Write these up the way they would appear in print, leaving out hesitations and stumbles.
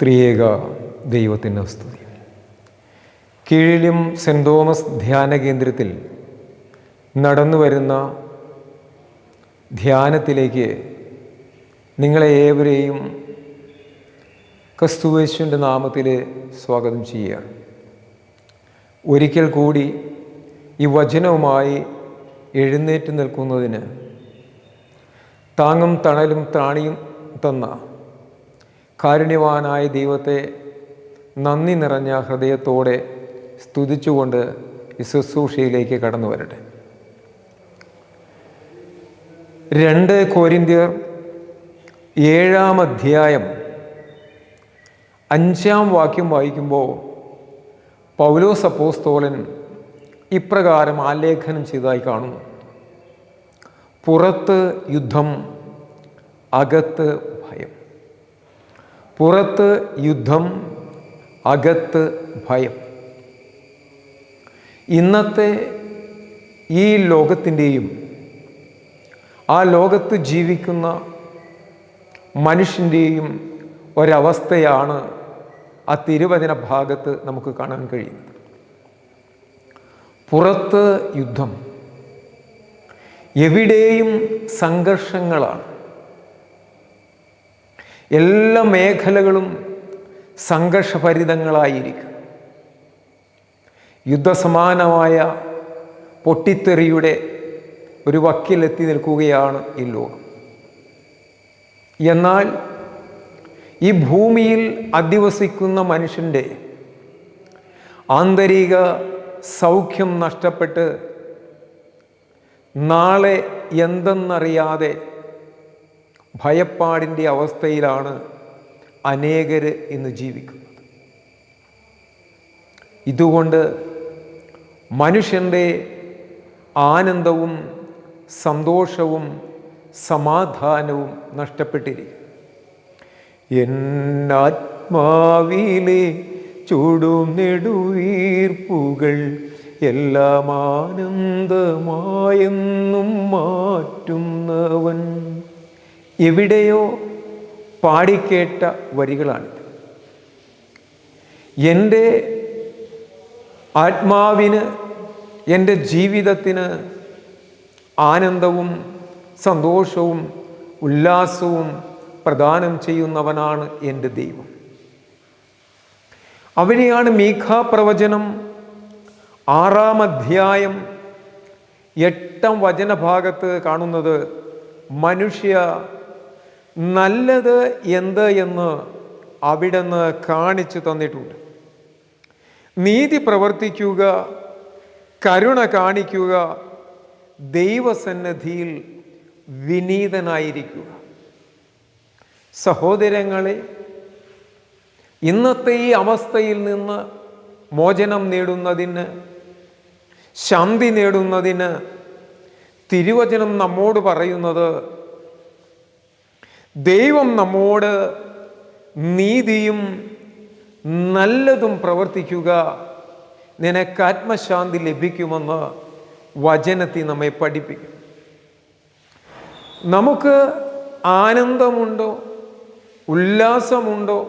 ത്രിയേക ദൈവത്തിന് സ്തുതി. കീഴിലും സെൻറ് തോമസ് ധ്യാന കേന്ദ്രത്തിൽ നടന്നു വരുന്ന ധ്യാനത്തിലേക്ക് നിങ്ങളെ ഏവരെയും ക്രിസ്തുയേശുവിൻ്റെ നാമത്തിൽ സ്വാഗതം ചെയ്യുകയാണ്. ഒരിക്കൽ കൂടി ഈ വചനവുമായി എഴുന്നേറ്റ് നിൽക്കുന്നതിന് താങ്ങും തണലും ത്രാണിയും തന്ന കാരുണ്യവാനായ ദൈവത്തെ നന്ദി നിറഞ്ഞ ഹൃദയത്തോടെ സ്തുതിച്ചുകൊണ്ട് ഈ ശുശ്രൂഷയിലേക്ക് കടന്നു വരട്ടെ. 2 കൊരിന്ത്യർ 7-ാം അധ്യായം 5-ാം വാക്യം വായിക്കുമ്പോൾ പൗലോസ് അപ്പോസ്തലൻ ഇപ്രകാരം ആലേഖനം ചെയ്തതായി കാണുന്നു: പുറത്ത് യുദ്ധം, അകത്ത് ഭയം. പുറത്ത് യുദ്ധം, അകത്ത് ഭയം. ഇന്നത്തെ ഈ ലോകത്തിൻ്റെയും ആ ലോകത്ത് ജീവിക്കുന്ന മനുഷ്യൻ്റെയും ഒരവസ്ഥയാണ് ആ തിരുവചന ഭാഗത്ത് നമുക്ക് കാണാൻ കഴിയുന്നത്. പുറത്ത് യുദ്ധം, എവിടെയും സംഘർഷങ്ങളാണ്. എല്ലാ മേഖലകളും സംഘർഷഭരിതങ്ങളായിരിക്കും. യുദ്ധസമാനമായ പൊട്ടിത്തെറിയുടെ ഒരു വക്കിലെത്തി നിൽക്കുകയാണ് ഈ ലോകം. എന്നാൽ ഈ ഭൂമിയിൽ അധിവസിക്കുന്ന മനുഷ്യൻ്റെ ആന്തരിക സൗഖ്യം നഷ്ടപ്പെട്ട് നാളെ എന്തെന്നറിയാതെ ഭയപ്പാടിൻ്റെ അവസ്ഥയിലാണ് അനേകർ ഇന്ന് ജീവിക്കുന്നത്. ഇതുകൊണ്ട് മനുഷ്യൻ്റെ ആനന്ദവും സന്തോഷവും സമാധാനവും നഷ്ടപ്പെട്ടിരിക്കും. എന്നാത്മാവിലെ ചൂടും നെടുവീർപ്പുകൾ എല്ലാം ആനന്ദമായെന്നും മാറ്റുന്നവൻ. എവിടെയോ പാടിക്കേട്ട വരികളാണിത്. എൻ്റെ ആത്മാവിന്, എൻ്റെ ജീവിതത്തിന് ആനന്ദവും സന്തോഷവും ഉല്ലാസവും പ്രദാനം ചെയ്യുന്നവനാണ് എൻ്റെ ദൈവം. അവനെയാണ് മീഖാ പ്രവചനം 6-ാം അധ്യായം 8-ാം വചനഭാഗത്ത് കാണുന്നത്: മനുഷ്യ, നല്ലത് എന്ത് എന്ന് അവിടുന്ന് കാണിച്ചു തന്നിട്ടുണ്ട്. നീതി പ്രവർത്തിക്കുക, കരുണ കാണിക്കുക, ദൈവസന്നിധിയിൽ വിനീതനായിരിക്കുക. സഹോദരങ്ങളെ, ഇന്നത്തെ ഈ അവസ്ഥയിൽ നിന്ന് മോചനം നേടുന്നതിന്, ശാന്തി നേടുന്നതിന് തിരുവചനം നമ്മോട് പറയുന്നത്, ദൈവം നമ്മോട് നീതിയും നല്ലതും പ്രവർത്തിക്കുക, നിനക്ക് ആത്മശാന്തി ലഭിക്കുമെന്ന് വചനത്തിൽ നമ്മെ പഠിപ്പിക്കും. നമുക്ക് ആനന്ദമുണ്ടോ, ഉല്ലാസമുണ്ടോ,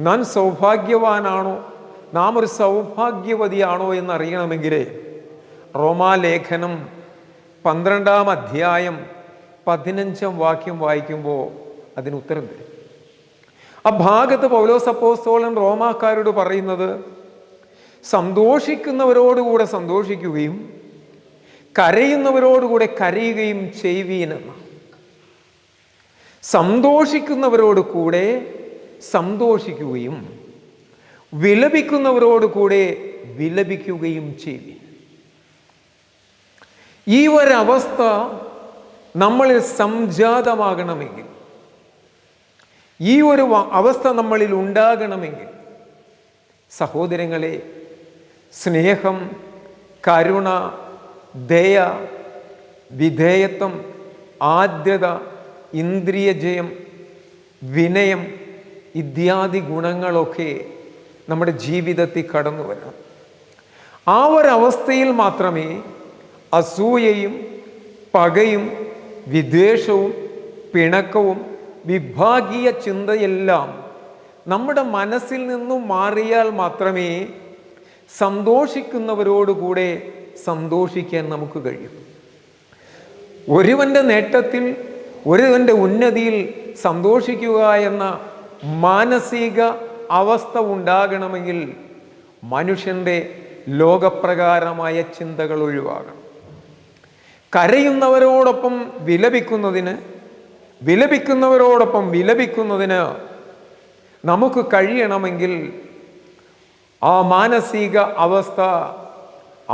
നാം സൗഭാഗ്യവാനാണോ, നാം ഒരു സൗഭാഗ്യവതിയാണോ എന്നറിയണമെങ്കിൽ റോമാലേഖനം 12-ാം അധ്യായം 15-ാം വാക്യം വായിക്കുമ്പോൾ അതിന് ഉത്തരം തരും. ആ ഭാഗത്ത് പൗലോസ് അപ്പോസ്തലൻ റോമാക്കാരോട് പറയുന്നത്, സന്തോഷിക്കുന്നവരോടുകൂടെ സന്തോഷിക്കുകയും കരയുന്നവരോടുകൂടെ കരയുകയും ചെയ്യുവീനെന്ന്. സന്തോഷിക്കുന്നവരോട് കൂടെ സന്തോഷിക്കുകയും വിലപിക്കുന്നവരോട് കൂടെ വിലപിക്കുകയും ചെയ്യുവീൻ. ഈ ഒരവസ്ഥ നമ്മളിൽ സംജാതമാകണമെങ്കിൽ, ഈ ഒരു അവസ്ഥ നമ്മളിൽ ഉണ്ടാകണമെങ്കിൽ, സഹോദരങ്ങളെ, സ്നേഹം, കരുണ, ദയ, വിധേയത്വം, ആദ്യത, ഇന്ദ്രിയജയം, വിനയം ഇത്യാദി ഗുണങ്ങളൊക്കെ നമ്മുടെ ജീവിതത്തിൽ കടന്നു വരണം. ആ ഒരവസ്ഥയിൽ മാത്രമേ അസൂയയും പകയും വിദ്വേഷവും പിണക്കവും വിഭാഗീയ ചിന്തയെല്ലാം നമ്മുടെ മനസ്സിൽ നിന്നും മാറിയാൽ മാത്രമേ സന്തോഷിക്കുന്നവരോടുകൂടെ സന്തോഷിക്കാൻ നമുക്ക് കഴിയും. ഒരുവൻ്റെ നേട്ടത്തിൽ, ഒരുവൻ്റെ ഉന്നതിയിൽ സന്തോഷിക്കുക എന്ന മാനസിക അവസ്ഥ ഉണ്ടാകണമെങ്കിൽ മനുഷ്യൻ്റെ ലോകപ്രകാരമായ ചിന്തകൾ ഒഴിവാകണം. കരയുന്നവരോടൊപ്പം വിലപിക്കുന്നതിന് നമുക്ക് കഴിയണമെങ്കിൽ ആ മാനസിക അവസ്ഥ,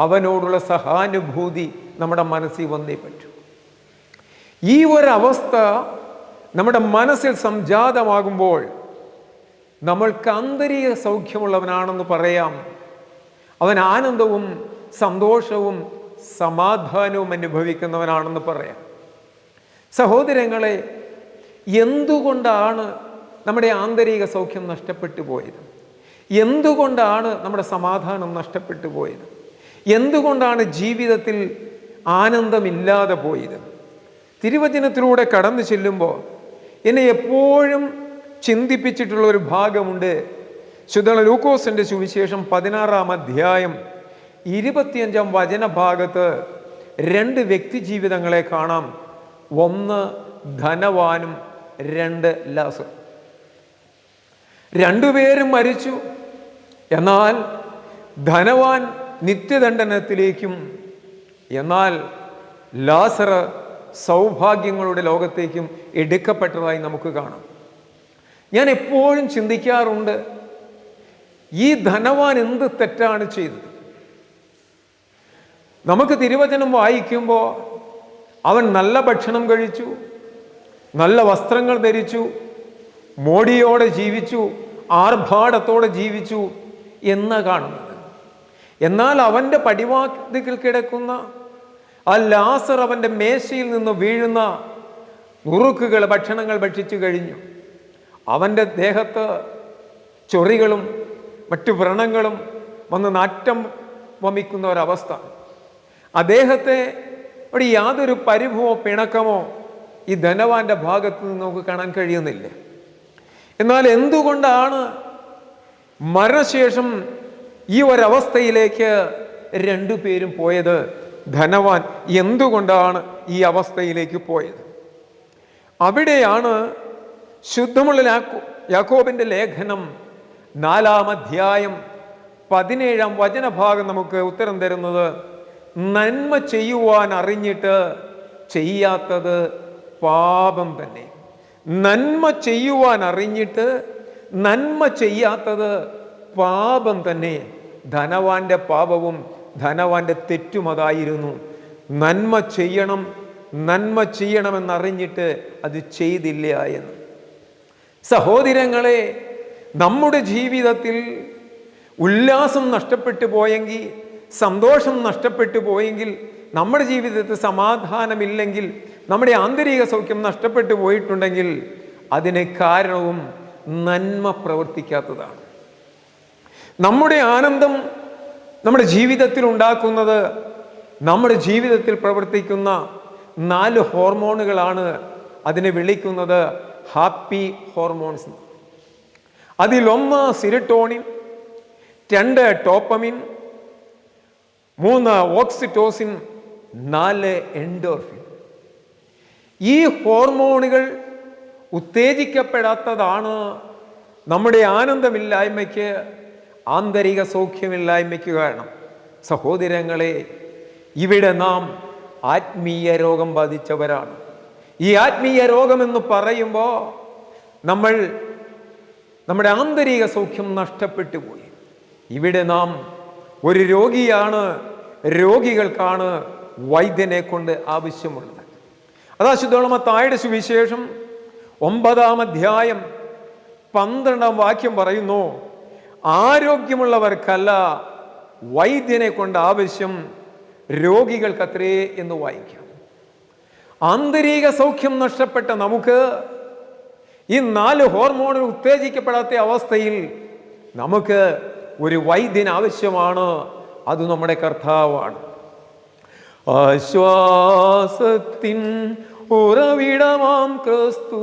അവനോടുള്ള സഹാനുഭൂതി നമ്മുടെ മനസ്സിൽ വന്നേ പറ്റൂ. ഈ ഒരവസ്ഥ നമ്മുടെ മനസ്സിൽ സംജാതമാകുമ്പോൾ നമ്മൾക്ക് ആന്തരിക സൗഖ്യമുള്ളവനാണെന്ന് പറയാം. അവൻ ആനന്ദവും സന്തോഷവും സമാധാനവും അനുഭവിക്കുന്നവനാണെന്ന് പറയാം. സഹോദരങ്ങളെ, എന്തുകൊണ്ടാണ് നമ്മുടെ ആന്തരിക സൗഖ്യം നഷ്ടപ്പെട്ടു പോയത്? എന്തുകൊണ്ടാണ് നമ്മുടെ സമാധാനം നഷ്ടപ്പെട്ടു പോയത്? എന്തുകൊണ്ടാണ് ജീവിതത്തിൽ ആനന്ദമില്ലാതെ പോയത്? തിരുവചനത്തിലൂടെ കടന്നു ചെല്ലുമ്പോൾ എന്നെ എപ്പോഴും ചിന്തിപ്പിച്ചിട്ടുള്ള ഒരു ഭാഗമുണ്ട്. ശുദ്ധ ലൂക്കോസിന്റെ സുവിശേഷം 16-ാം അധ്യായം 25-ാം വചനഭാഗത്ത് 2 വ്യക്തി ജീവിതങ്ങളെ കാണാം. 1 ധനവാനും 2 ലാസർ. 2 പേരും മരിച്ചു. എന്നാൽ ധനവാൻ നിത്യദണ്ഡനത്തിലേക്കും, എന്നാൽ ലാസർ സൗഭാഗ്യങ്ങളുടെ ലോകത്തേക്കും എടുക്കപ്പെട്ടതായി നമുക്ക് കാണാം. ഞാൻ എപ്പോഴും ചിന്തിക്കാറുണ്ട്, ഈ ധനവാൻ എന്ത് തെറ്റാണ് ചെയ്തത്? നമുക്ക് തിരുവചനം വായിക്കുമ്പോൾ അവൻ നല്ല ഭക്ഷണം കഴിച്ചു, നല്ല വസ്ത്രങ്ങൾ ധരിച്ചു, മോടിയോടെ ജീവിച്ചു, ആർഭാടത്തോടെ ജീവിച്ചു എന്ന കാണുന്നത്. എന്നാൽ അവൻ്റെ പടിവാതിൽക്കൽ കിടക്കുന്ന ആ ലാസർ അവൻ്റെ മേശയിൽ നിന്ന് വീഴുന്ന നുറുക്കുകൾ, ഭക്ഷണങ്ങൾ ഭക്ഷിച്ചു കഴിഞ്ഞു. അവൻ്റെ ദേഹത്ത് ചൊറികളും മറ്റു വ്രണങ്ങളും വന്ന് നാറ്റം വമിക്കുന്ന ഒരവസ്ഥ. അദ്ദേഹത്തെ അവിടെ യാതൊരു പരിഭവമോ പിണക്കമോ ഈ ധനവാന്റെ ഭാഗത്ത് നിന്ന് നമുക്ക് കാണാൻ കഴിയുന്നില്ല. എന്നാൽ എന്തുകൊണ്ടാണ് മരണശേഷം ഈ ഒരവസ്ഥയിലേക്ക് 2 പേരും പോയത്? ധനവാൻ എന്തുകൊണ്ടാണ് ഈ അവസ്ഥയിലേക്ക് പോയത്? അവിടെയാണ് ശുദ്ധമുള്ള യാക്കോബിന്റെ ലേഖനം 4-ാം അധ്യായം 17-ാം വചനഭാഗം നമുക്ക് ഉത്തരം തരുന്നത്. നന്മ ചെയ്യുവാൻ അറിഞ്ഞിട്ട് ചെയ്യാത്തത് പാപം തന്നെ. നന്മ ചെയ്യുവാൻ അറിഞ്ഞിട്ട് നന്മ ചെയ്യാത്തത് പാപം തന്നെ. ധനവാന്റെ പാപവും ധനവാന്റെ തെറ്റും അതായിരുന്നു. നന്മ ചെയ്യണമെന്നറിഞ്ഞിട്ട് അത് ചെയ്തില്ല എന്ന്. സഹോദരങ്ങളെ, നമ്മുടെ ജീവിതത്തിൽ ഉല്ലാസം നഷ്ടപ്പെട്ടു പോയെങ്കിൽ, സന്തോഷം നഷ്ടപ്പെട്ടു പോയെങ്കിൽ, നമ്മുടെ ജീവിതത്തിൽ സമാധാനമില്ലെങ്കിൽ, നമ്മുടെ ആന്തരിക സൗഖ്യം നഷ്ടപ്പെട്ടു പോയിട്ടുണ്ടെങ്കിൽ അതിന് കാരണവും നന്മ പ്രവർത്തിക്കാത്തതാണ്. നമ്മുടെ ആനന്ദം നമ്മുടെ ജീവിതത്തിൽ ഉണ്ടാക്കുന്നത് നമ്മുടെ ജീവിതത്തിൽ പ്രവർത്തിക്കുന്ന 4 ഹോർമോണുകളാണ്. അതിനെ വിളിക്കുന്നത് ഹാപ്പി ഹോർമോൺസ്. അതിലൊന്ന് സിരട്ടോണിൻ, 2 ഡോപ്പമിൻ, 3 ഓക്സിറ്റോസിൻ, 4 എൻഡോർഫിൻ. ഈ ഹോർമോണുകൾ ഉത്തേജിക്കപ്പെടാത്തതാണ് നമ്മുടെ ആനന്ദമില്ലായ്മയ്ക്ക്, ആന്തരിക സൗഖ്യമില്ലായ്മയ്ക്ക് കാരണം. സഹോദരങ്ങളെ, ഇവിടെ നാം ആത്മീയ രോഗം ബാധിച്ചവരാണ്. ഈ ആത്മീയ രോഗമെന്ന് പറയുമ്പോൾ നമ്മുടെ ആന്തരിക സൗഖ്യം നഷ്ടപ്പെട്ടു പോയി. ഇവിടെ നാം ഒരു രോഗിയാണ്. രോഗികൾക്കാണ് വൈദ്യനെ കൊണ്ട് ആവശ്യമുള്ളത്. അതാ ശുദ്ധ മത്തായിയുടെ സുവിശേഷം 9-ാം അധ്യായം 12-ാം വാക്യം പറയുന്നു, ആരോഗ്യമുള്ളവർക്കല്ല വൈദ്യനെ കൊണ്ട് ആവശ്യം, രോഗികൾക്കത്രേ എന്ന് വായിക്കാം. ആന്തരിക സൗഖ്യം നഷ്ടപ്പെട്ട നമുക്ക് ഈ 4 ഹോർമോണുകൾ ഉത്തേജിക്കപ്പെടാത്ത അവസ്ഥയിൽ നമുക്ക് ഒരു വൈദ്യൻ ആവശ്യമാണ്. അത് നമ്മുടെ കർത്താവാണ്. ആശ്വാസത്തിൻ ഉറവിടമാം ക്രിസ്തു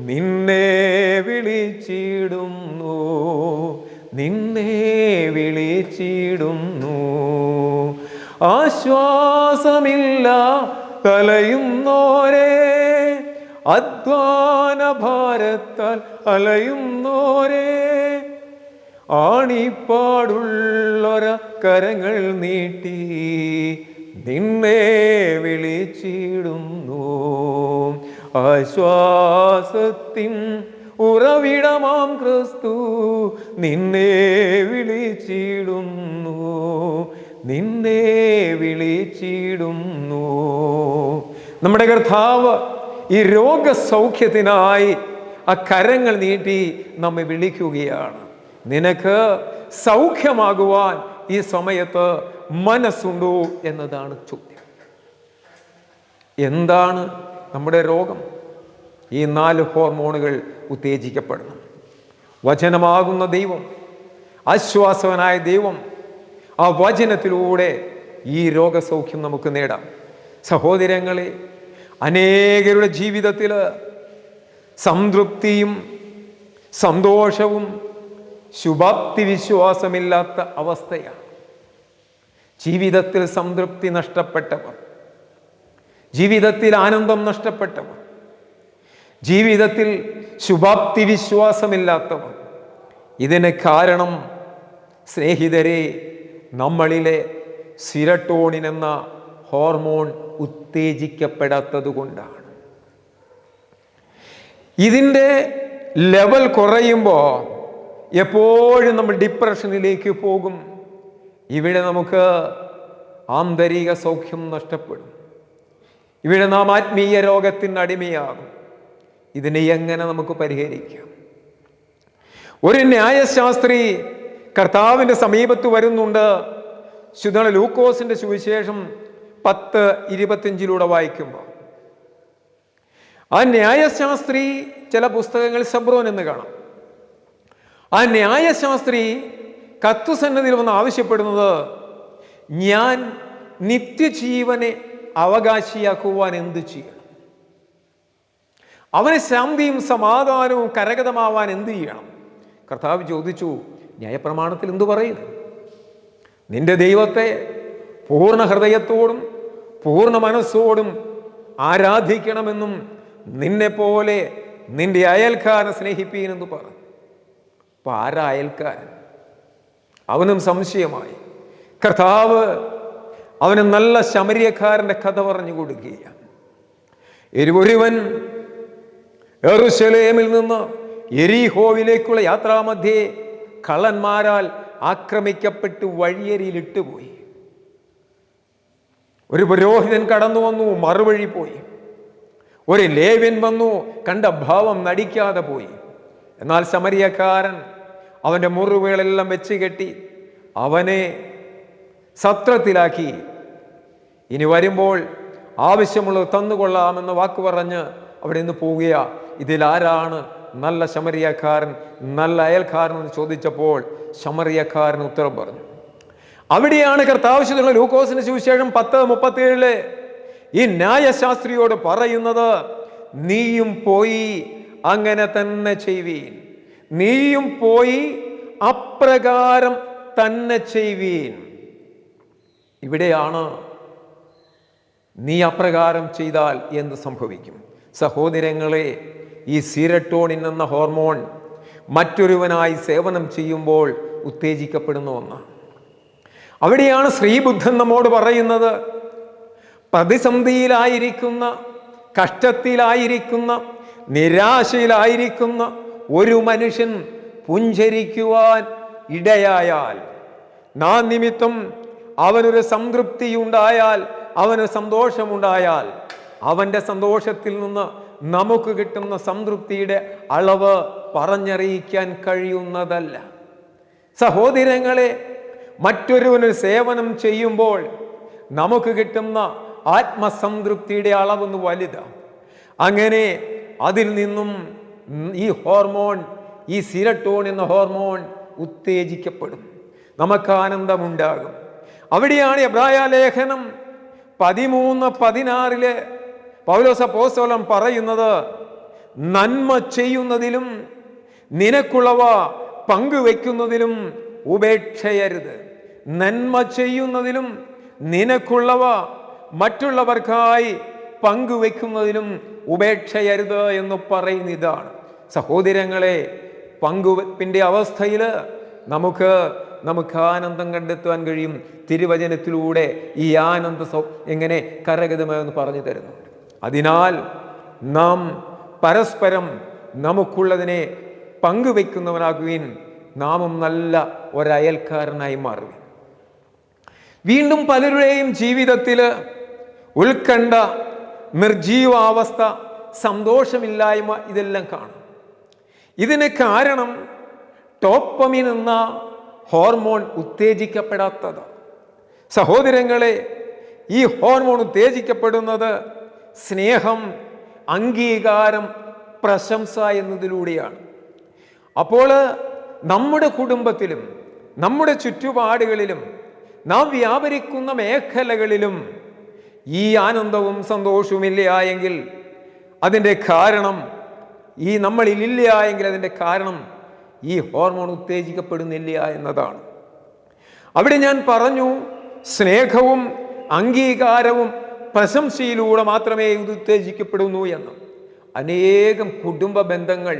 നിന്നെ വിളിച്ചിടുന്നു, നിന്നെ വിളിച്ചിടുന്നു. ആശ്വാസമില്ല കലയുന്നോരേ, അധ്വാന ഭാരത്താൽ അലയുന്നോരേ, ആണിപ്പാടുള്ളൊര കരങ്ങൾ നീട്ടി നിന്നെ വിളിച്ചിടുന്നു. ആശ്വാസത്തിൻ ഉറവിടമാം ക്രിസ്തു നിന്നെ വിളിച്ചിടുന്നു, നിന്നെ വിളിച്ചിടുന്നു. നമ്മുടെ കർത്താവ് ഈ രോഗസൗഖ്യത്തിനായി ആ കരങ്ങൾ നീട്ടി നമ്മെ വിളിക്കുകയാണ്. നിനക്ക് സൗഖ്യമാകുവാൻ ഈ സമയത്ത് മനസ്സുണ്ടോ എന്നതാണ് ചോദ്യം. എന്താണ് നമ്മുടെ രോഗം? ഈ 4 ഹോർമോണുകൾ ഉത്തേജിക്കപ്പെടണം. വചനമാകുന്ന ദൈവം, ആശ്വാസവനായ ദൈവം, ആ വചനത്തിലൂടെ ഈ രോഗസൗഖ്യം നമുക്ക് നേടാം. സഹോദരങ്ങളെ, അനേകരുടെ ജീവിതത്തിൽ സംതൃപ്തിയും സന്തോഷവും ശുഭാപ്തി വിശ്വാസമില്ലാത്ത അവസ്ഥയാണ്. ജീവിതത്തിൽ സംതൃപ്തി നഷ്ടപ്പെട്ടവർ, ജീവിതത്തിൽ ആനന്ദം നഷ്ടപ്പെട്ടവർ, ജീവിതത്തിൽ ശുഭാപ്തി വിശ്വാസമില്ലാത്തവർ. ഇതിന് കാരണം സ്നേഹിതരെ, നമ്മളിലെ സിരട്ടോണിൻ എന്ന ഹോർമോൺ ഉത്തേജിക്കപ്പെടാത്തത് കൊണ്ടാണ്. ഇതിൻ്റെ ലെവൽ കുറയുമ്പോൾ എപ്പോഴും നമ്മൾ ഡിപ്രഷനിലേക്ക് പോകും. ഇവിടെ നമുക്ക് ആന്തരിക സൗഖ്യം നഷ്ടപ്പെടും. ഇവിടെ നാം ആത്മീയ രോഗത്തിന് അടിമയാകും. ഇതിനെ എങ്ങനെ നമുക്ക് പരിഹരിക്കാം? ഒരു ന്യായശാസ്ത്രി കർത്താവിൻ്റെ സമീപത്ത് വരുന്നുണ്ട്. ശുദ്ധ ലൂക്കോസിന്റെ സുവിശേഷം 10:25 വായിക്കുമ്പോൾ ആ ന്യായശാസ്ത്രി, ചില പുസ്തകങ്ങൾ സബ്രോൻ എന്ന് കാണാം, ആ ന്യായശാസ്ത്രി കർത്തൃസന്നിധിയിൽ വന്ന് ആവശ്യപ്പെടുന്നത്, ഞാൻ നിത്യജീവനെ അവകാശിയാക്കുവാൻ എന്ത് ചെയ്യണം? അവന് ശാന്തിയും സമാധാനവും കരഗതമാവാൻ എന്ത് ചെയ്യണം? കർത്താവ് ചോദിച്ചു, ന്യായപ്രമാണത്തിൽ എന്തു പറയുന്നു? നിന്റെ ദൈവത്തെ പൂർണ്ണ ഹൃദയത്തോടും പൂർണ്ണ മനസ്സോടും ആരാധിക്കണമെന്നും നിന്നെ പോലെ നിന്റെ അയൽക്കാരനെ സ്നേഹിപ്പീനെന്ന് പറഞ്ഞു. അപ്പൊ ആരാ അയൽക്കാരൻ? അവനും സംശയമായി. കർത്താവ് അവന് നല്ല ശമരിയക്കാരൻ്റെ കഥ പറഞ്ഞു കൊടുക്കുകയാണ്. ഒരുവൻ യെരൂശലേമിൽ നിന്ന് യെരിഹോവിലേക്കുള്ള യാത്രാമധ്യേ കള്ളന്മാരാൽ ആക്രമിക്കപ്പെട്ട് വഴിയരിയിലിട്ടുപോയി. ഒരു പുരോഹിതൻ കടന്നു വന്നു, മറുവഴി പോയി. ഒരു ലേവ്യൻ വന്നു, കണ്ട ഭാവം നടിക്കാതെ പോയി. എന്നാൽ ശമരിയക്കാരൻ അവൻ്റെ മുറിവുകളെല്ലാം വെച്ച് കെട്ടി അവനെ സത്രത്തിലാക്കി. ഇനി വരുമ്പോൾ ആവശ്യമുള്ളത് തന്നുകൊള്ളാമെന്ന് വാക്ക് പറഞ്ഞ് അവിടെ നിന്ന് പോവുക. ഇതിലാരാണ് നല്ല ശമരിയക്കാരൻ, നല്ല അയൽക്കാരൻ എന്ന് ചോദിച്ചപ്പോൾ ശമരിയക്കാരൻ ഉത്തരം പറഞ്ഞു. അവിടെയാണ് കർത്താവശ്യമുള്ള ലൂക്കോസിന്റെ സുവിശേഷം 10:37 ഈ ന്യായശാസ്ത്രിയോട് പറയുന്നത്, നീയും പോയി അങ്ങനെ തന്നെ ചെയ്യുവീൻ, നീയും പോയി അപ്രകാരം തന്നെ ചെയ്യുവീൻ. ഇവിടെയാണ് നീ അപ്രകാരം ചെയ്താൽ എന്ത് സംഭവിക്കും? സഹോദരങ്ങളെ, ഈ സിരട്ടോണിൻ എന്ന ഹോർമോൺ മറ്റൊരുവനായി സേവനം ചെയ്യുമ്പോൾ ഉത്തേജിക്കപ്പെടുന്ന ഒന്നാണ്. അവിടെയാണ് ശ്രീബുദ്ധൻ നമ്മോട് പറയുന്നത്, പ്രതിസന്ധിയിലായിരിക്കുന്ന, കഷ്ടത്തിലായിരിക്കുന്ന, നിരാശയിലായിരിക്കുന്ന ഒരു മനുഷ്യൻ പുഞ്ചരിക്കുവാൻ ഇടയായാൽ, നാം നിമിത്തം അവനൊരു സംതൃപ്തി ഉണ്ടായാൽ, അവന് സന്തോഷമുണ്ടായാൽ, അവൻ്റെ സന്തോഷത്തിൽ നിന്ന് നമുക്ക് കിട്ടുന്ന സംതൃപ്തിയുടെ അളവ് പറഞ്ഞറിയിക്കാൻ കഴിയുന്നതല്ല. സഹോദരങ്ങളെ, മറ്റൊരുവന് സേവനം ചെയ്യുമ്പോൾ നമുക്ക് കിട്ടുന്ന ആത്മസംതൃപ്തിയുടെ അളവൊന്ന് വലുതാണ്. അങ്ങനെ അതിൽ നിന്നും ഈ ഹോർമോൺ, ഈ സിരട്ടോൺ എന്ന ഹോർമോൺ ഉത്തേജിക്കപ്പെടും, നമുക്ക് ആനന്ദമുണ്ടാകും. അവിടെയാണ് എബ്രായ ലേഖനം 13:16 പൗലോസ് അപ്പോസ്തലൻ പറയുന്നത്, നന്മ ചെയ്യുന്നതിലും നിനക്കുള്ളവ പങ്കുവെക്കുന്നതിലും ഉപേക്ഷയരുത്. നന്മ ചെയ്യുന്നതിലും നിനക്കുള്ളവ മറ്റുള്ളവർക്കായി പങ്കുവെക്കുന്നതിലും ഉപേക്ഷയരുത് എന്ന് പറയുന്ന ഇതാണ്. സഹോദരങ്ങളെ, പങ്കുവെപ്പിൻ്റെ അവസ്ഥയിൽ നമുക്ക് ആനന്ദം കണ്ടെത്താൻ കഴിയും. തിരുവചനത്തിലൂടെ ഈ എങ്ങനെ കരഗതമെന്ന് പറഞ്ഞു തരുന്നുണ്ട്. അതിനാൽ നാം പരസ്പരം നമുക്കുള്ളതിനെ പങ്കുവെക്കുന്നവനാകുവിൻ, നാമും നല്ല ഒരയൽക്കാരനായി മാറുവിൻ. വീണ്ടും പലരുടെയും ജീവിതത്തിൽ ഉത്കണ്ഠ, നിർജീവാവസ്ഥ, സന്തോഷമില്ലായ്മ ഇതെല്ലാം കാണും. ഇതിന് കാരണം ഡോപ്പമിൻ എന്ന ഹോർമോൺ ഉത്തേജിക്കപ്പെടാത്തത്. സഹോദരങ്ങളെ, ഈ ഹോർമോൺ ഉത്തേജിക്കപ്പെടുന്നത് സ്നേഹം, അംഗീകാരം, പ്രശംസ എന്നതിലൂടെയാണ്. അപ്പോൾ നമ്മുടെ കുടുംബത്തിലും നമ്മുടെ ചുറ്റുപാടുകളിലും നാം വ്യാപരിക്കുന്ന മേഖലകളിലും ഈ ആനന്ദവും സന്തോഷവും ഇല്ല എങ്കിൽ അതിൻ്റെ കാരണം നമ്മളിലില്ല എങ്കിൽ അതിൻ്റെ കാരണം ഈ ഹോർമോൺ ഉത്തേജിക്കപ്പെടുന്നില്ല എന്നതാണ്. അവിടെ ഞാൻ പറഞ്ഞു, സ്നേഹവും അംഗീകാരവും പ്രശംസയിലൂടെ മാത്രമേ ഇത് ഉത്തേജിക്കപ്പെടുന്നു എന്ന്. അനേകം കുടുംബ ബന്ധങ്ങൾ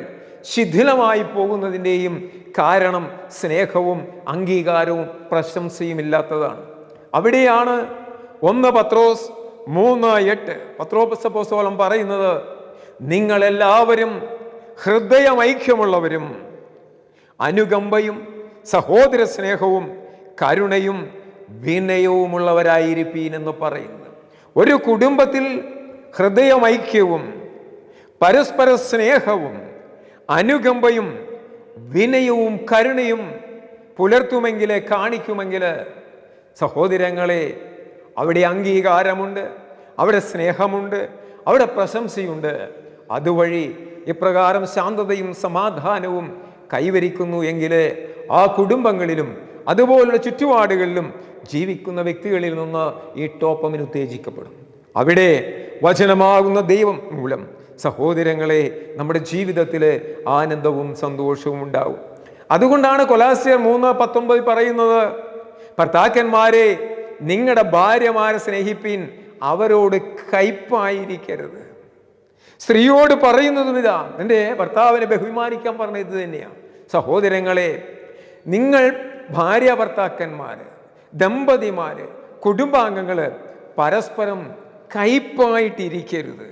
ശിഥിലമായി പോകുന്നതിൻ്റെയും കാരണം സ്നേഹവും അംഗീകാരവും പ്രശംസയും ഇല്ലാത്തതാണ്. അവിടെയാണ് 1 പത്രോസ് 3:8 പത്രോസ് അപ്പോസ്തലൻ പറയുന്നത്, നിങ്ങളെല്ലാവരും ഹൃദയമൈക്യമുള്ളവരും അനുകമ്പയും സഹോദര സ്നേഹവും കരുണയും വിനയവുമുള്ളവരായിരിപ്പീൻ എന്ന് പറയുന്നത്. ഒരു കുടുംബത്തിൽ ഹൃദയമൈക്യവും പരസ്പര സ്നേഹവും അനുകമ്പയും വിനയവും കരുണയും പുലർത്തുമെങ്കിൽ, കാണിക്കുമെങ്കിൽ, സഹോദരങ്ങളെ, അവിടെ അംഗീകാരമുണ്ട്, അവിടെ സ്നേഹമുണ്ട്, അവിടെ പ്രശംസയുണ്ട്. അതുവഴി ഇപ്രകാരം ശാന്തതയും സമാധാനവും കൈവരിക്കുന്നു എങ്കിൽ ആ കുടുംബങ്ങളിലും അതുപോലുള്ള ചുറ്റുപാടുകളിലും ജീവിക്കുന്ന വ്യക്തികളിൽ നിന്ന് ഈ ഡോപ്പമിൻ ഉത്തേജിക്കപ്പെടും. അവിടെ വചനമാകുന്ന ദൈവം മൂലം സഹോദരങ്ങളെ നമ്മുടെ ജീവിതത്തിൽ ആനന്ദവും സന്തോഷവും ഉണ്ടാവും. അതുകൊണ്ടാണ് കൊലാസ്യർ 3:19 പറയുന്നത്, ഭർത്താക്കന്മാരെ നിങ്ങളുടെ ഭാര്യമാരെ സ്നേഹിപ്പീൻ, അവരോട് കയ്പായിരിക്കരുത്. സ്ത്രീയോട് പറയുന്നതും ഇതാ, നിന്റെ ഭർത്താവിനെ ബഹുമാനിക്കാൻ പറഞ്ഞത് ഇത് തന്നെയാണ്. സഹോദരങ്ങളെ, നിങ്ങൾ ഭാര്യ ഭർത്താക്കന്മാര്, ദമ്പതിമാര്, കുടുംബാംഗങ്ങള് പരസ്പരം കയ്പായിട്ടിരിക്കരുത്.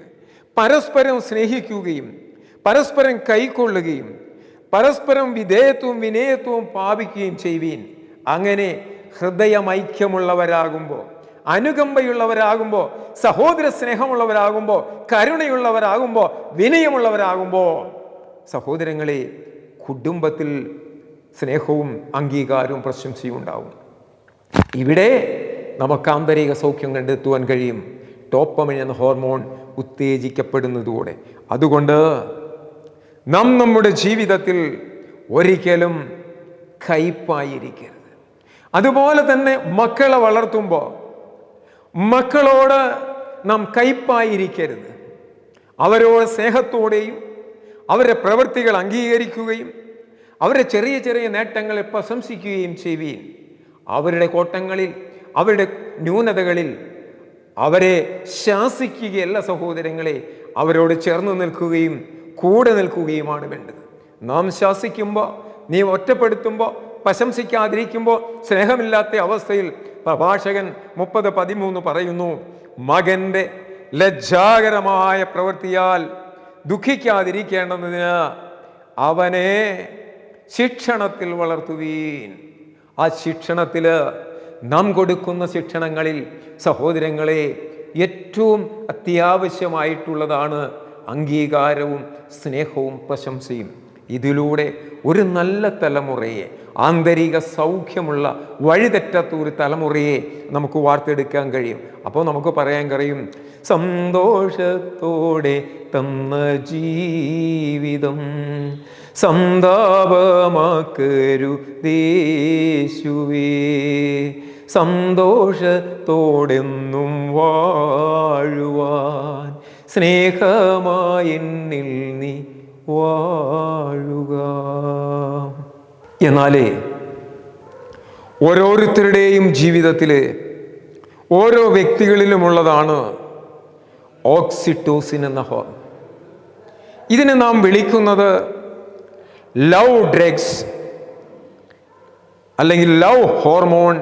പരസ്പരം സ്നേഹിക്കുകയും പരസ്പരം കൈക്കൊള്ളുകയും പരസ്പരം വിധേയത്വവും വിനയത്വവും പാപിക്കുകയും ചെയ്യുവീൻ. അങ്ങനെ ഹൃദയമൈക്യമുള്ളവരാകുമ്പോൾ, അനുകമ്പയുള്ളവരാകുമ്പോൾ, സഹോദര സ്നേഹമുള്ളവരാകുമ്പോൾ, കരുണയുള്ളവരാകുമ്പോൾ, വിനയമുള്ളവരാകുമ്പോൾ, സഹോദരങ്ങളെ, കുടുംബത്തിൽ സ്നേഹവും അംഗീകാരവും പ്രശംസയും ഉണ്ടാവും. ഇവിടെ നമുക്ക് ആന്തരിക സൗഖ്യം കണ്ടെത്തുവാൻ കഴിയും, ഡോപ്പമിൻ എന്ന ഹോർമോൺ ഉത്തേജിക്കപ്പെടുന്നതോടെ. അതുകൊണ്ട് നാം നമ്മുടെ ജീവിതത്തിൽ ഒരിക്കലും കയ്പായിരിക്കരുത്. അതുപോലെ തന്നെ മക്കളെ വളർത്തുമ്പോൾ മക്കളോട് നാം കയ്പായിരിക്കരുത്. അവരോട് സ്നേഹത്തോടെയും അവരുടെ പ്രവൃത്തികൾ അംഗീകരിക്കുകയും അവരുടെ ചെറിയ ചെറിയ നേട്ടങ്ങളെ പ്രശംസിക്കുകയും ചെയ്യുകയും അവരുടെ കോട്ടങ്ങളിൽ, അവരുടെ ന്യൂനതകളിൽ അവരെ ശാസിക്കുകയല്ല സഹോദരങ്ങളെ, അവരോട് ചേർന്ന് നിൽക്കുകയും കൂടെ നിൽക്കുകയുമാണ് വേണ്ടത്. നാം ശാസിക്കുമ്പോൾ, നീ ഒറ്റപ്പെടുത്തുമ്പോൾ, പ്രശംസിക്കാതിരിക്കുമ്പോൾ, സ്നേഹമില്ലാത്ത അവസ്ഥയിൽ പ്രഭാഷകൻ 30:13 പറയുന്നു, മകന്റെ ലജ്ജാകരമായ പ്രവൃത്തിയാൽ ദുഃഖിക്കാതിരിക്കേണ്ടതിന് അവനെ ശിക്ഷണത്തിൽ വളർത്തുവീൻ. ആ ശിക്ഷണത്തിൽ, നാം കൊടുക്കുന്ന ശിക്ഷണങ്ങളിൽ സഹോദരങ്ങളെ ഏറ്റവും അത്യാവശ്യമായിട്ടുള്ളതാണ് അംഗീകാരവും സ്നേഹവും പ്രശംസയും. ഇതിലൂടെ ഒരു നല്ല തലമുറയെ, ആന്തരിക സൗഖ്യമുള്ള വഴിതെറ്റാത്ത ഒരു തലമുറയെ നമുക്ക് വാർത്തെടുക്കാൻ കഴിയും. അപ്പോൾ നമുക്ക് പറയാൻ കഴിയും, സന്തോഷത്തോടെ തന്ന ജീവിതം സന്താപമാക്കരുതേശുവേ, സന്തോഷത്തോടെന്നും വാഴുവാൻ സ്നേഹമായി എന്നിൽ നീ വാഴുക. എന്നാലേ ഓരോരുത്തരുടെയും ജീവിതത്തിൽ ഓരോ വ്യക്തികളിലുമുള്ളതാണ് ഓക്സിറ്റോസിൻ എന്ന ഹോർമോൺ. ഇതിനെ നാം വിളിക്കുന്നത് ലവ് ഡ്രഗ്സ് അല്ലെങ്കിൽ ലവ് ഹോർമോൺ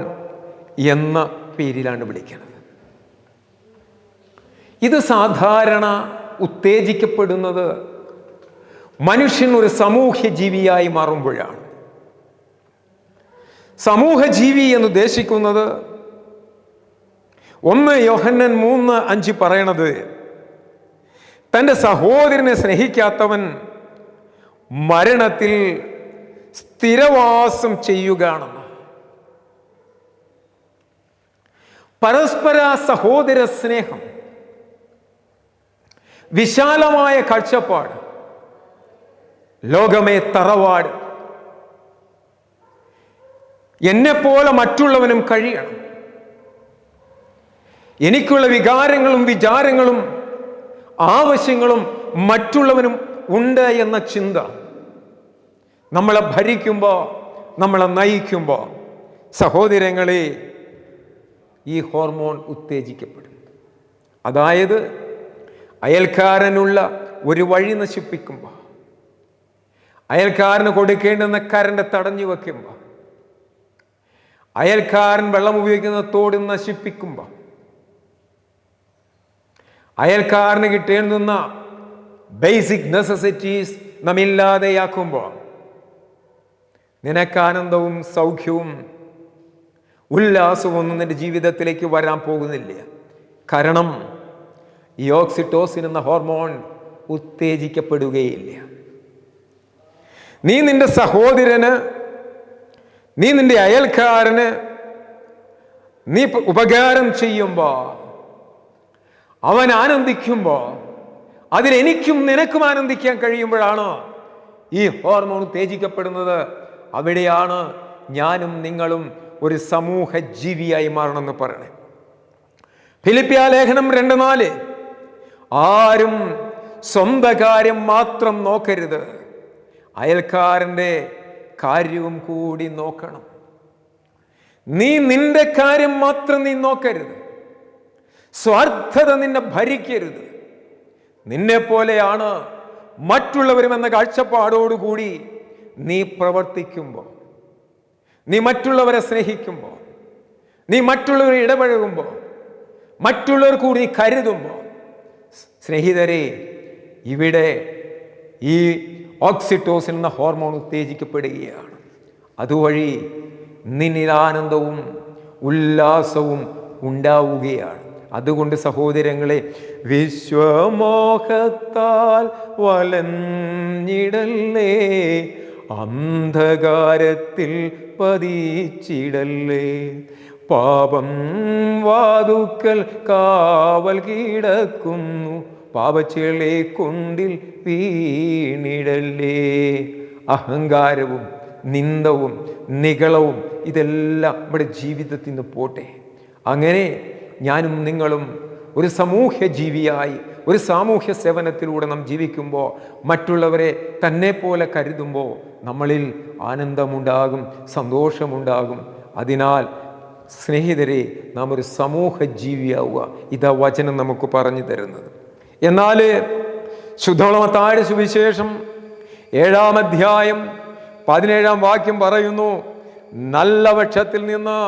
എന്ന പേരിലാണ് വിളിക്കുന്നത്. ഇത് സാധാരണ ഉത്തേജിക്കപ്പെടുന്നത് മനുഷ്യൻ ഒരു സാമൂഹ്യ ജീവിയായി മാറുമ്പോഴാണ്. സമൂഹ ജീവി എന്ന് ഉദ്ദേശിക്കുന്നത് 1 യോഹന്നാൻ 3:5 പറയണത് തൻ്റെ സഹോദരനെ സ്നേഹിക്കാത്തവൻ മരണത്തിൽ സ്ഥിരവാസം ചെയ്യുകയാണെന്ന്. പരസ്പര സഹോദര സ്നേഹം, വിശാലമായ കാഴ്ചപ്പാട്, ലോകമേ തറവാട്, എന്നെപ്പോലെ മറ്റുള്ളവനും കഴിയണം, എനിക്കുള്ള വികാരങ്ങളും വിചാരങ്ങളും ആവശ്യങ്ങളും മറ്റുള്ളവനും ഉണ്ട് എന്ന ചിന്ത നമ്മളെ ഭരിക്കുമ്പോൾ, നമ്മളെ നയിക്കുമ്പോൾ സഹോദരങ്ങളെ ഈ ഹോർമോൺ ഉത്തേജിക്കപ്പെടും. അതായത് അയൽക്കാരനുള്ള ഒരു വഴി നശിപ്പിക്കുമ്പോൾ, അയൽക്കാരന് കൊടുക്കേണ്ടുന്ന കരണ്ട് തടഞ്ഞു വെക്കുമ്പോൾ, അയൽക്കാരൻ വെള്ളം ഉപയോഗിക്കുന്ന തോട് നശിപ്പിക്കുമ്പോൾ, അയൽക്കാരന് കിട്ടേണ്ടുന്ന ബേസിക് നെസസിറ്റീസ് നമ്മില്ലാതെയാക്കുമ്പോൾ നിനക്ക് ആനന്ദവും സൗഖ്യവും ഉല്ലാസവും ഒന്നും നിന്റെ ജീവിതത്തിലേക്ക് വരാൻ പോകുന്നില്ല. കാരണം ഈ ഓക്സിറ്റോസിൻ എന്ന ഹോർമോൺ ഉത്തേജിക്കപ്പെടുകയില്ല. നീ നിന്റെ സഹോദരന്, നീ നിന്റെ അയൽക്കാരന് നീ ഉപകാരം ചെയ്യുമ്പോൾ, അവൻ ആനന്ദിക്കുമ്പോൾ, അതിലെനിക്കും നിനക്കും ആനന്ദിക്കാൻ കഴിയുമ്പോഴാണ് ഈ ഹോർമോൺ ഉത്തേജിക്കപ്പെടുന്നത്. അവിടെയാണ് ഞാനും നിങ്ങളും ഒരു സമൂഹ ജീവിയായി മാറണമെന്ന് പറയണേ. ഫിലിപ്പിയ ലേഖനം 2:4 ആരും സ്വന്തം കാര്യം മാത്രം നോക്കരുത്, അയൽക്കാരൻ്റെ കാര്യവും കൂടി നോക്കണം. നീ നിന്റെ കാര്യം മാത്രം നീ നോക്കരുത്, സ്വാർത്ഥത നിന്നെ ഭരിക്കരുത്. നിന്നെ പോലെയാണ് മറ്റുള്ളവരും എന്ന കാഴ്ചപ്പാടോടുകൂടി നീ പ്രവർത്തിക്കുമ്പോൾ, നീ മറ്റുള്ളവരെ സ്നേഹിക്കുമ്പോൾ, നീ മറ്റുള്ളവരെ ഇടപഴകുമ്പോൾ, മറ്റുള്ളവർ കൂടി കരുതുമ്പോൾ, സ്നേഹിതരെ, ഇവിടെ ഈ ഓക്സിറ്റോസിൻ എന്ന ഹോർമോൺ ഉത്തേജിക്കപ്പെടുകയാണ്. അതുവഴി നിന്നിൽ ആനന്ദവും ഉല്ലാസവും ഉണ്ടാവുകയാണ്. അതുകൊണ്ട് സഹോദരങ്ങളെ, വിശ്വമോഹത്താൽ വലഞ്ഞിടല്ലേ, അന്ധകാരത്തിൽ പതിച്ചിടല്ലേ, പാപം വാതുക്കൽ കാവൽ കിടക്കുന്നു, പാപച്ചെളെ കൊണ്ടിൽ വീണിടല്ലേ. അഹങ്കാരവും നിന്ദവും നിഗളവും ഇതെല്ലാം നമ്മുടെ ജീവിതത്തിൽ നിന്ന് പോട്ടെ. അങ്ങനെ ഞാനും നിങ്ങളും ഒരു സാമൂഹ്യ ജീവിയായി, ഒരു സാമൂഹ്യ സേവനത്തിലൂടെ നാം ജീവിക്കുമ്പോൾ, മറ്റുള്ളവരെ തന്നെ പോലെ കരുതുമ്പോൾ നമ്മളിൽ ആനന്ദമുണ്ടാകും, സന്തോഷമുണ്ടാകും. അതിനാൽ സ്നേഹിതരെ, നാം ഒരു സമൂഹ ജീവിയാവുക. ഇതാ വചനം നമുക്ക് പറഞ്ഞു തരുന്നത്. എന്നാൽ ശുദ്ധമത്തായ സുവിശേഷം 7-ാം അധ്യായം 17-ാം വാക്യം പറയുന്നു, നല്ല വൃക്ഷത്തിൽ നിന്ന്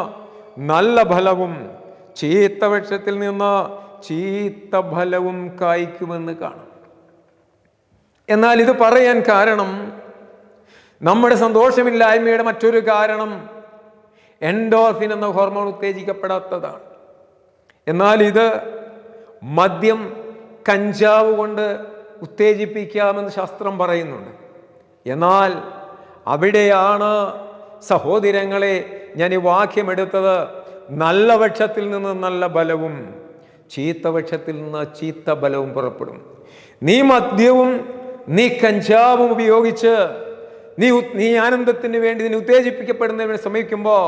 നല്ല ഫലവും ചീത്ത വൃക്ഷത്തിൽ നിന്ന് ചീത്ത ഫലവും കായ്ക്കുമെന്ന് കാണും. എന്നാൽ ഇത് പറയാൻ കാരണം, നമ്മുടെ സന്തോഷമില്ലായ്മയുടെ മറ്റൊരു കാരണം എൻഡോർഫിൻ എന്ന ഹോർമോൺ ഉത്തേജിക്കപ്പെടാത്തതാണ്. എന്നാൽ ഇത് മദ്യം, കഞ്ചാവ് കൊണ്ട് ഉത്തേജിപ്പിക്കാമെന്ന് ശാസ്ത്രം പറയുന്നുണ്ട്. എന്നാൽ അവിടെയാണ് സഹോദരങ്ങളെ ഞാൻ ഈ വാക്യം എടുത്തത്. നല്ല വൃക്ഷത്തിൽ നിന്ന് നല്ല ബലവും ചീത്ത വൃക്ഷത്തിൽ നിന്ന് ചീത്ത ബലവും പുറപ്പെടും. നീ മദ്യവും നീ കഞ്ചാവും ഉപയോഗിച്ച് നീ ആനന്ദത്തിന് വേണ്ടി നീ ഉത്തേജിപ്പിക്കപ്പെടുന്നതിന് ശ്രമിക്കുമ്പോൾ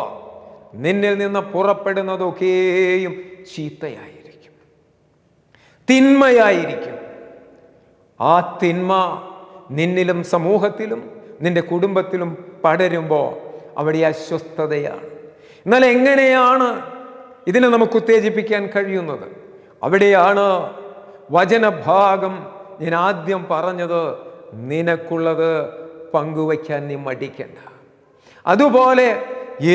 നിന്നിൽ നിന്ന് പുറപ്പെടുന്നതൊക്കെയും ചീത്തയായിരിക്കും, തിന്മയായിരിക്കും. ആ തിന്മ നിന്നിലും സമൂഹത്തിലും നിന്റെ കുടുംബത്തിലും പടരുമ്പോൾ അവിടെ അസ്വസ്ഥതയാണ്. എന്നാൽ എങ്ങനെയാണ് ഇതിനെ നമുക്ക് ഉത്തേജിപ്പിക്കാൻ കഴിയുന്നത്? അവിടെയാണ് വചനഭാഗം ഞാൻ ആദ്യം പറഞ്ഞത്, നിനക്കുള്ളത് പങ്കുവയ്ക്കാൻ നീ മടിക്കണ്ട. അതുപോലെ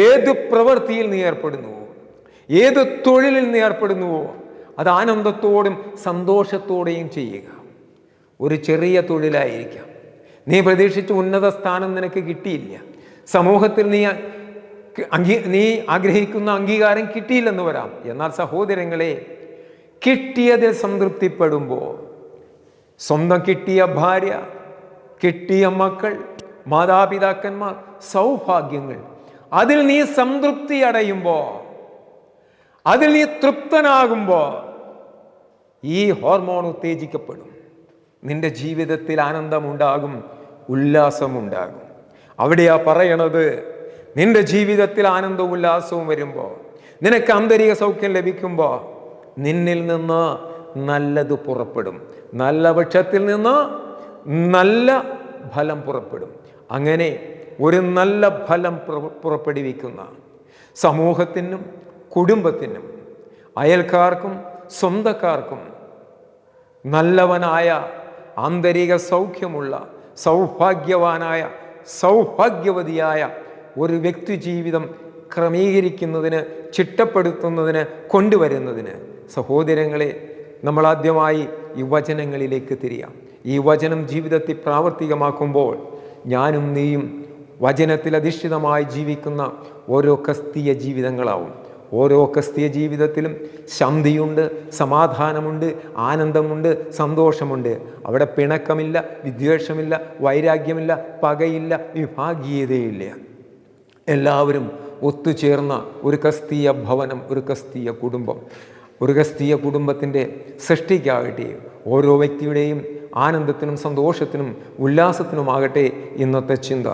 ഏത് പ്രവൃത്തിയിൽ നീ ഏർപ്പെടുന്നുവോ, ഏത് തൊഴിലിൽ നീ ഏർപ്പെടുന്നുവോ, അത് ആനന്ദത്തോടും സന്തോഷത്തോടെയും ചെയ്യുക. ഒരു ചെറിയ തൊഴിലായിരിക്കാം, നീ പ്രതീക്ഷിച്ച ഉന്നത സ്ഥാനം നിനക്ക് കിട്ടിയില്ല, സമൂഹത്തിൽ നീ ആഗ്രഹിക്കുന്ന അംഗീകാരം കിട്ടിയില്ലെന്ന് വരാം. എന്നാൽ സഹോദരങ്ങളെ, കിട്ടിയതിൽ സംതൃപ്തിപ്പെടുമ്പോൾ, സ്വന്തം കിട്ടിയ ഭാര്യ, കിട്ടിയ മക്കൾ, മാതാപിതാക്കന്മാർ, സൗഭാഗ്യങ്ങൾ, അതിൽ നീ സംതൃപ്തി അടയുമ്പോൾ, അതിൽ നീ തൃപ്തനാകുമ്പോൾ ഈ ഹോർമോൺ ഉത്തേജിക്കപ്പെടും. നിന്റെ ജീവിതത്തിൽ ആനന്ദമുണ്ടാകും, ഉല്ലാസമുണ്ടാകും. അവിടെയാ പറയണത്, നിന്റെ ജീവിതത്തിൽ ആനന്ദവും ഉല്ലാസവും വരുമ്പോൾ, നിനക്ക് ആന്തരിക സൗഖ്യം ലഭിക്കുമ്പോൾ നിന്നിൽ നിന്ന് നല്ലത് പുറപ്പെടും. നല്ല വൃക്ഷത്തിൽ നിന്ന് നല്ല ഫലം പുറപ്പെടും. അങ്ങനെ ഒരു നല്ല ഫലം പുറപ്പെടുവിക്കുന്ന സമൂഹത്തിനും കുടുംബത്തിനും അയൽക്കാർക്കും സ്വന്തക്കാർക്കും നല്ലവനായ ആന്തരിക സൗഖ്യമുള്ള സൗഭാഗ്യവാനായ സൗഭാഗ്യവതിയായ ഒരു വ്യക്തി ജീവിതം ക്രമീകരിക്കുന്നതിന്, ചിട്ടപ്പെടുത്തുന്നതിന്, കൊണ്ടുവരുന്നതിന് സഹോദരങ്ങളെ, നമ്മൾ ആദ്യമായി ഈ വചനങ്ങളിലേക്ക് തിരിയാം. ഈ വചനം ജീവിതത്തിൽ പ്രാവർത്തികമാക്കുമ്പോൾ ഞാനും നീയും വചനത്തിൽ അധിഷ്ഠിതമായി ജീവിക്കുന്ന ഓരോ ക്രിസ്തീയ ജീവിതങ്ങളാവും. ഓരോ ക്രിസ്തീയ ജീവിതത്തിലും ശാന്തിയുണ്ട്, സമാധാനമുണ്ട്, ആനന്ദമുണ്ട്, സന്തോഷമുണ്ട്. അവിടെ പിണക്കമില്ല, വിദ്വേഷമില്ല, വൈരാഗ്യമില്ല, പകയില്ല, വിഭാഗീയതയില്ല. എല്ലാവരും ഒത്തുചേർന്ന ഒരു ക്രിസ്തീയ ഭവനം, ഒരു ക്രിസ്തീയ കുടുംബം. ഒരു ക്രിസ്തീയ കുടുംബത്തിൻ്റെ സൃഷ്ടിക്കാകട്ടെ ഓരോ വ്യക്തിയുടെയും ആനന്ദത്തിനും സന്തോഷത്തിനും ഉല്ലാസത്തിനുമാകട്ടെ ഇന്നത്തെ ചിന്ത.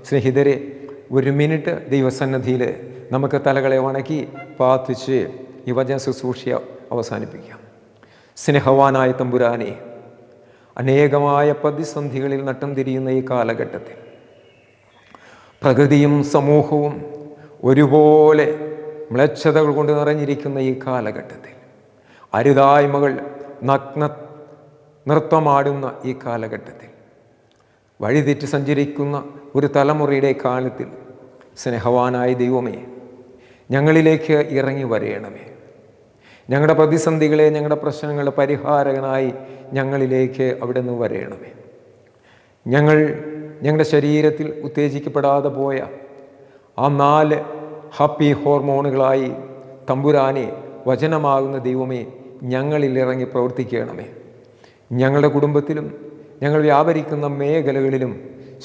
സ്നേഹിതരെ, ഒരു മിനിറ്റ് ദൈവസന്നിധിയിൽ നമുക്ക് തലകളെ വണക്കി പ്രാർത്ഥിച്ച് ഈ വചന ശുശ്രൂഷ അവസാനിപ്പിക്കാം. സ്നേഹവാനായ തമ്പുരാനെ, അനേകമായ പ്രതിസന്ധികളിൽ നട്ടം തിരിയുന്ന ഈ കാലഘട്ടത്തിൽ, പ്രകൃതിയും സമൂഹവും ഒരുപോലെ മ്ലേച്ഛതകൾ കൊണ്ട് നിറഞ്ഞിരിക്കുന്ന ഈ കാലഘട്ടത്തിൽ, അരുതായ്മകൾ നൃത്തമാടുന്ന ഈ കാലഘട്ടത്തിൽ, വഴിതെറ്റി സഞ്ചരിക്കുന്ന ഒരു തലമുറയുടെ കാലത്തിൽ, സ്നേഹവാനായ ദൈവമേ, ഞങ്ങളിലേക്ക് ഇറങ്ങി വരയണമേ. ഞങ്ങളുടെ പ്രതിസന്ധികളെ, ഞങ്ങളുടെ പ്രശ്നങ്ങളുടെ പരിഹാരകനായി ഞങ്ങളിലേക്ക് അവിടെ നിന്ന് വരയണമേ. ഞങ്ങളുടെ ശരീരത്തിൽ ഉത്തേജിക്കപ്പെടാതെ പോയ ആ 4 ഹാപ്പി ഹോർമോണുകളായി തമ്പുരാനെ, വചനമാകുന്ന ദൈവമേ, ഞങ്ങളിൽ ഇറങ്ങി പ്രവർത്തിക്കണമേ. ഞങ്ങളുടെ കുടുംബത്തിലും ഞങ്ങൾ വ്യാപരിക്കുന്ന മേഖലകളിലും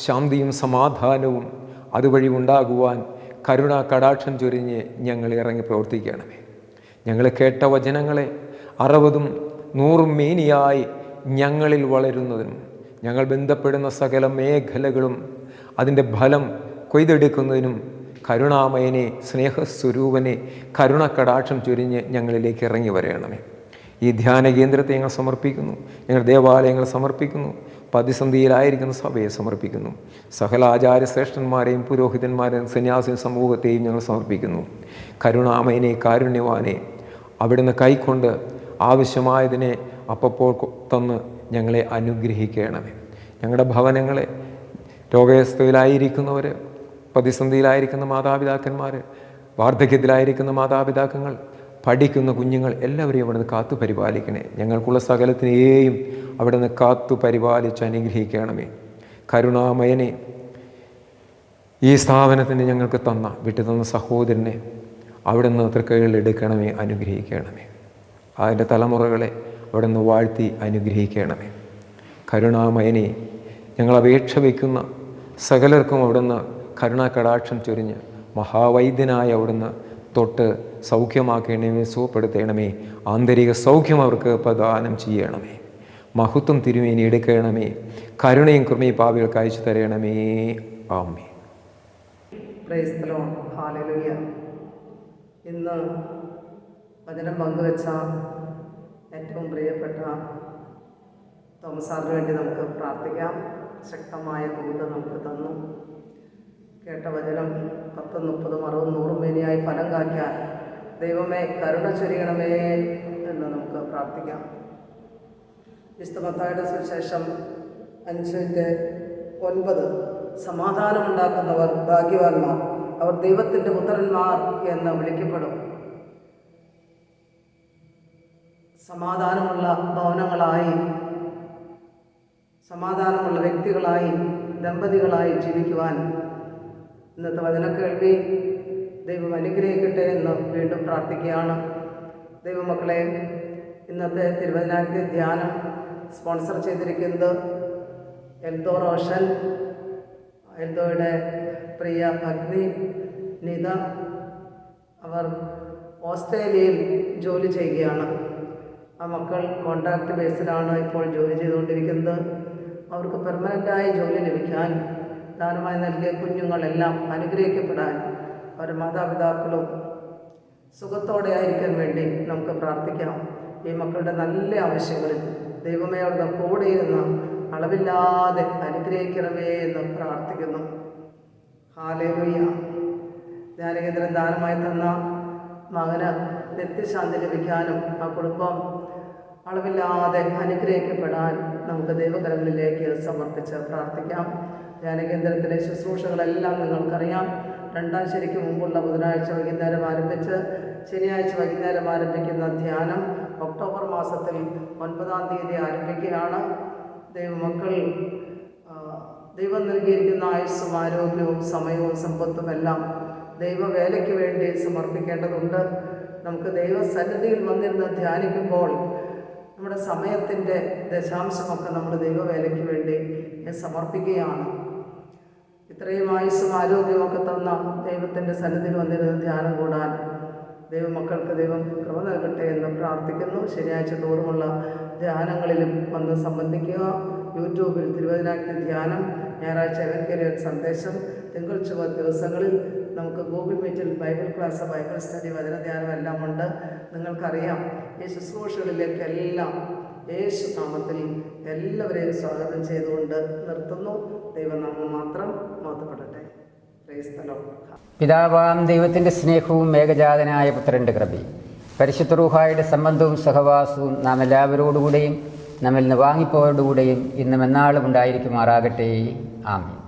ശാന്തിയും സമാധാനവും അതുവഴി ഉണ്ടാകുവാൻ കരുണ കടാക്ഷം ചൊരിഞ്ഞ് ഞങ്ങൾ ഇറങ്ങി പ്രവർത്തിക്കണമേ. ഞങ്ങൾ കേട്ട വചനങ്ങളെ 60ഉം 100ഉം മേനിയായി ഞങ്ങളിൽ വളരുന്നതിനും, ഞങ്ങൾ ബന്ധപ്പെടുന്ന സകല മേഖലകളും അതിൻ്റെ ഫലം കൊയ്തെടുക്കുന്നതിനും കരുണാമയനെ, സ്നേഹസ്വരൂപനെ, കരുണ കടാക്ഷം ചൊരിഞ്ഞ് ഞങ്ങളിലേക്ക് ഇറങ്ങി വരയണമേ. ഈ ധ്യാന കേന്ദ്രത്തെ ഞങ്ങൾ സമർപ്പിക്കുന്നു, ഞങ്ങൾ ദേവാലയങ്ങൾ സമർപ്പിക്കുന്നു, പ്രതിസന്ധിയിലായിരിക്കുന്ന സഭയെ സമർപ്പിക്കുന്നു, സകല ആചാര്യശ്രേഷ്ഠന്മാരെയും പുരോഹിതന്മാരെയും സന്യാസി സമൂഹത്തെയും ഞങ്ങൾ സമർപ്പിക്കുന്നു. കരുണാമയനെ, കാരുണ്യവാനെ, അവിടുന്ന് കൈക്കൊണ്ട് ആവശ്യമായതിനെ അപ്പോൾ തന്ന് ഞങ്ങളെ അനുഗ്രഹിക്കണമേ. ഞങ്ങളുടെ ഭവനങ്ങളെ, രോഗാവസ്ഥയിലായിരിക്കുന്നവർ, പ്രതിസന്ധിയിലായിരിക്കുന്ന മാതാപിതാക്കന്മാർ, വാർദ്ധക്യത്തിലായിരിക്കുന്ന മാതാപിതാക്കൾ, പഠിക്കുന്ന കുഞ്ഞുങ്ങൾ, എല്ലാവരെയും അവിടുന്ന് കാത്തു പരിപാലിക്കണേ. ഞങ്ങൾക്കുള്ള സകലത്തിനെയും അവിടുന്ന് കാത്തു പരിപാലിച്ച് അനുഗ്രഹിക്കണമേ. കരുണാമയനെ, ഈ സ്ഥാപനത്തിന് ഞങ്ങൾക്ക് വിട്ടുതന്ന സഹോദരനെ അവിടുന്ന് തൃക്കൈകളിൽ എടുക്കണമേ, അനുഗ്രഹിക്കണമേ. അതിൻ്റെ തലമുറകളെ അവിടുന്ന് വാഴ്ത്തി അനുഗ്രഹിക്കണമേ. കരുണാമയനെ, ഞങ്ങൾ അപേക്ഷ വയ്ക്കുന്ന സകലർക്കും അവിടുന്ന് കരുണാ കടാക്ഷം ചൊരിഞ്ഞ് മഹാവൈദ്യനായ അവിടുന്ന് തൊട്ട് സൗഖ്യമാക്കണമേ, സുഖപ്പെടുത്തണമേ. ആന്തരിക സൗഖ്യം അവർക്ക് പ്രദാനം ചെയ്യണമേ. മഹത്വം തിരുമേനി എടുക്കണമേ. കരുണയും കൃപയും പാപികൾക്ക് അയച്ചു തരണമേ. ആമേൻ. Praise the Lord. ഹല്ലേലൂയ. ഇന്ന് വചനം പങ്കുവെച്ച ഏറ്റവും പ്രിയപ്പെട്ട തോമസ് സാറിന് വേണ്ടി നമുക്ക് പ്രാർത്ഥിക്കാം. ശക്തമായ കൂട്ട് നമുക്ക് തന്നു. കേട്ട വചനം 10, 30, 60, 100 മേനിയായി ഫലം കായ്ക്കാൻ ദൈവമേ കരുണ ചൊരിയണമേ എന്ന് നമുക്ക് പ്രാർത്ഥിക്കാം. വിശുദ്ധ മത്തായിയുടെ സുവിശേഷം 5:9 സമാധാനമുണ്ടാക്കുന്നവർ ഭാഗ്യവാന്മാർ, അവർ ദൈവത്തിൻ്റെ പുത്രന്മാർ എന്ന് വിളിക്കപ്പെടും. സമാധാനമുള്ള ഭവനങ്ങളായി, സമാധാനമുള്ള വ്യക്തികളായി, ദമ്പതികളായി ജീവിക്കുവാൻ ഇന്നത്തെ വചന കേൾവി ദൈവം അനുഗ്രഹിക്കട്ടെ എന്ന് വീണ്ടും പ്രാർത്ഥിക്കുകയാണ്. ദൈവമക്കളെ, ഇന്നത്തെ തിരുവചനാഗ്നി ധ്യാനം സ്പോൺസർ ചെയ്തിരിക്കുന്നത് എൽദോ റോഷൻ, എൽദോയുടെ പ്രിയ പത്നി നിത. അവർ ഓസ്ട്രേലിയയിൽ ജോലി ചെയ്യുകയാണ്. ആ മക്കൾ കോൺട്രാക്ട് ബേസിലാണ് ഇപ്പോൾ ജോലി ചെയ്തുകൊണ്ടിരിക്കുന്നത്. അവർക്ക് പെർമനൻ്റായി ജോലി ലഭിക്കാൻ, ദാനമായി നൽകിയ കുഞ്ഞുങ്ങളെല്ലാം അനുഗ്രഹിക്കപ്പെടാൻ, അവരുടെ മാതാപിതാക്കളും സുഖത്തോടെ ആയിരിക്കാൻ വേണ്ടി നമുക്ക് പ്രാർത്ഥിക്കാം. ഈ മക്കളുടെ നല്ല ആവശ്യങ്ങളിൽ ദൈവമേ അവിടുന്ന് കൂടെ ഇരുന്ന് അളവില്ലാതെ അനുഗ്രഹിക്കണമേ എന്ന് പ്രാർത്ഥിക്കുന്നു. ഹല്ലേലൂയ. ധ്യാനകേന്ദ്രം ദാനമായി തന്ന മകന് നിത്യശാന്തി ലഭിക്കാനും ആ കുടുംബം അളവില്ലാതെ അനുഗ്രഹിക്കപ്പെടാൻ നമുക്ക് ദൈവകരങ്ങളിലേക്ക് സമർപ്പിച്ച് പ്രാർത്ഥിക്കാം. ധ്യാനകേന്ദ്രത്തിലെ ശുശ്രൂഷകളെല്ലാം നിങ്ങൾക്കറിയാം. 2-ാം ശനിക്ക് മുമ്പുള്ള ബുധനാഴ്ച വൈകുന്നേരം ആരംഭിച്ച് ശനിയാഴ്ച വൈകുന്നേരം ആരംഭിക്കുന്ന ധ്യാനം ഒക്ടോബർ മാസത്തിൽ 9-ാം തീയതി ആരംഭിക്കുകയാണ്. ദൈവമക്കൾ ദൈവം നൽകിയിരിക്കുന്ന ആയുസ്സും ആരോഗ്യവും സമയവും സമ്പത്തും എല്ലാം ദൈവവേലയ്ക്ക് വേണ്ടി സമർപ്പിക്കേണ്ടതുണ്ട്. നമുക്ക് ദൈവസന്നിധിയിൽ വന്നിരുന്ന് ധ്യാനിക്കുമ്പോൾ നമ്മുടെ സമയത്തിൻ്റെ ദശാംശമൊക്കെ നമ്മൾ ദൈവവേലയ്ക്ക് വേണ്ടി സമർപ്പിക്കുകയാണ്. ഇത്രയും ആയുസ്സും ആരോഗ്യമൊക്കെ തന്ന ദൈവത്തിൻ്റെ സന്നിധിയിൽ വന്നിരുന്ന് ധ്യാനം കൂടാൻ ദൈവമക്കൾക്ക് ദൈവം കൃപ നൽകട്ടെ എന്ന് പ്രാർത്ഥിക്കുന്നു. ശനിയാഴ്ച തോറുമുള്ള ധ്യാനങ്ങളിലും വന്ന് സംബന്ധിക്കുക. യൂട്യൂബിൽ തിരുവചനാഗ്നി ധ്യാനം, ഞായറാഴ്ച എവൻഗേലിയൻ സന്ദേശം, തിങ്കൾ ചൊവ്വ ദിവസങ്ങളിൽ നമുക്ക് ഗൂഗിൾ മീറ്റിൽ ബൈബിൾ ക്ലാസ്, ബൈബിൾ സ്റ്റഡി, വചനധ്യാനം എല്ലാം ഉണ്ട്. നിങ്ങൾക്കറിയാം. ഈ ശുശ്രൂഷകളിലേക്കെല്ലാം യേശു നാമത്തിൽ എല്ലാവരെയും സ്വാഗതം ചെയ്തുകൊണ്ട് നിർത്തുന്നു. ദൈവനാമം മാത്രം മഹത്വപ്പെടട്ടെ. Price the Lord. പിതാവാം ദൈവത്തിൻ്റെ സ്നേഹവും ഏകജാതനായ പുത്രൻ്റെ കൃപയും പരിശുദ്ധ റൂഹായുടെ സംബന്ധവും സഹവാസവും നാം എല്ലാവരോടുകൂടെയും നമ്മിൽ നിന്ന് വാങ്ങിപ്പോയോടുകൂടെയും ഇന്നും എന്നാളും ഉണ്ടായിരിക്കുമാറാകട്ടെ. ആമേൻ.